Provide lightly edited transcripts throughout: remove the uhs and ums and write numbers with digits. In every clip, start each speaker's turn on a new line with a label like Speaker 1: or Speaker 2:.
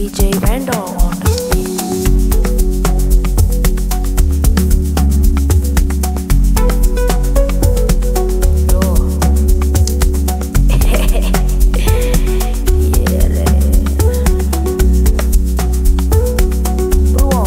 Speaker 1: DJ Randall on the beat. Yo. Yeah, bro.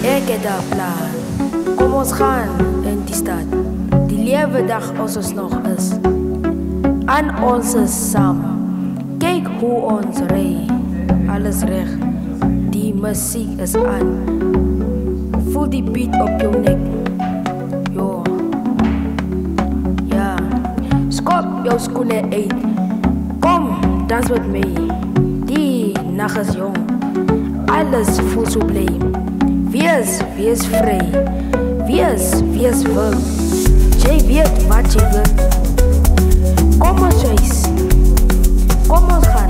Speaker 1: Ek het 'n plan. Kom ons gaan in die stad. Die lewe dag as ons nog is. Aan ons is saam. Kyk hoe ons ry. Alles reg. Die musiek is aan. Voel die beat op jou nek. Jo. Ja. Skop jou skoene uit. Kom, dans met my. Die nag is jong. Alles voel so bly. Wees vry. Wees wild. Jy weet wat jy wil. Kom ons reis. Kom ons gaan.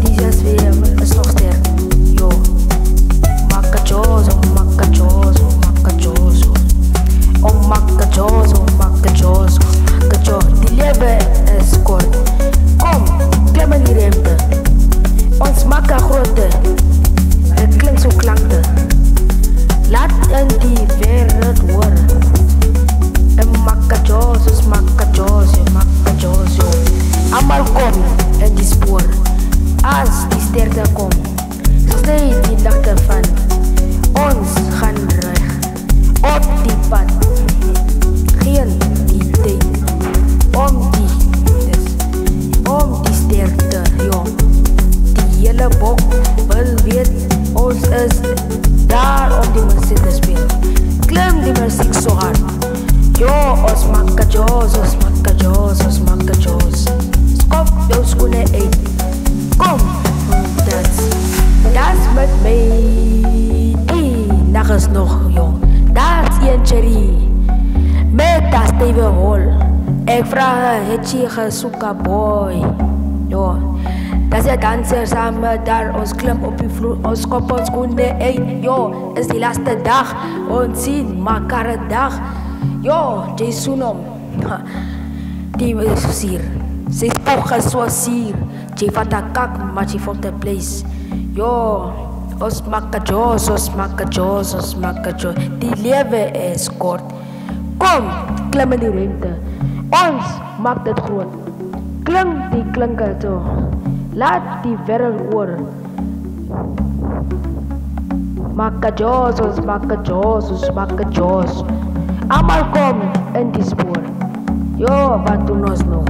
Speaker 1: Die zes weer is nog sterk. Yo. Makajozo, makajozo, makajozo. Oh makajozo, makajozo, makajozo. Die lewe is kort. Kom, klim in die remte. Ons maak 'n grote. Het klink so klanke. Laat in die wereld horen. En makajosos, makajoso, makajoso. Allemaal kom in die spoor. Als die sterkte kom, snij die lichten van. Ons gaan reg op die pad. Geen die tijd om die sterkte, jong. Die hele bok wil weet, ons is daar om die muziek te spelen. Klim die muziek zo hard. Yo, os makajosos, makajosos, makajosos. Skop jou skoene uit. Kom, dans met my. Die nag is nog jong. Dans een cherry. Met dat stevige hol. Ek vraag, het jy gesoeka boy? Yo. Dat is danser samen daar, ons klim op die vloer, ons kop ons skoene uit. Yo, is die laatste dag, ons zien mekaar dag. Yo, jy soen hom. Die is sier. Sy spog is so sier. Jy vat 'n kak, maar jy valt 'n place. Yo, ons makajosos, makajosos, makajosos. Die lewe is kort. Kom, klim in die ruimte. Ons maak dit groot. Klink die klinker toe. Laat die wereld horen. Makajosos, makajosos, makajosos. Allemaal kom in die spoor. Yo, wat doen ons nou?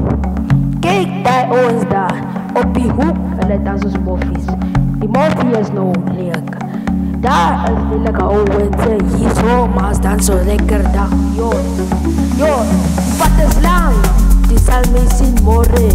Speaker 1: Kijk daar ons daar. Op die hoek, hulle dans ons moffies. Die moffie is nou leuk. Daar is lelijke ouwense. Hier zo, maar dan zo lekker dag. Yo, wat is lang? Die zal mij zien morgen.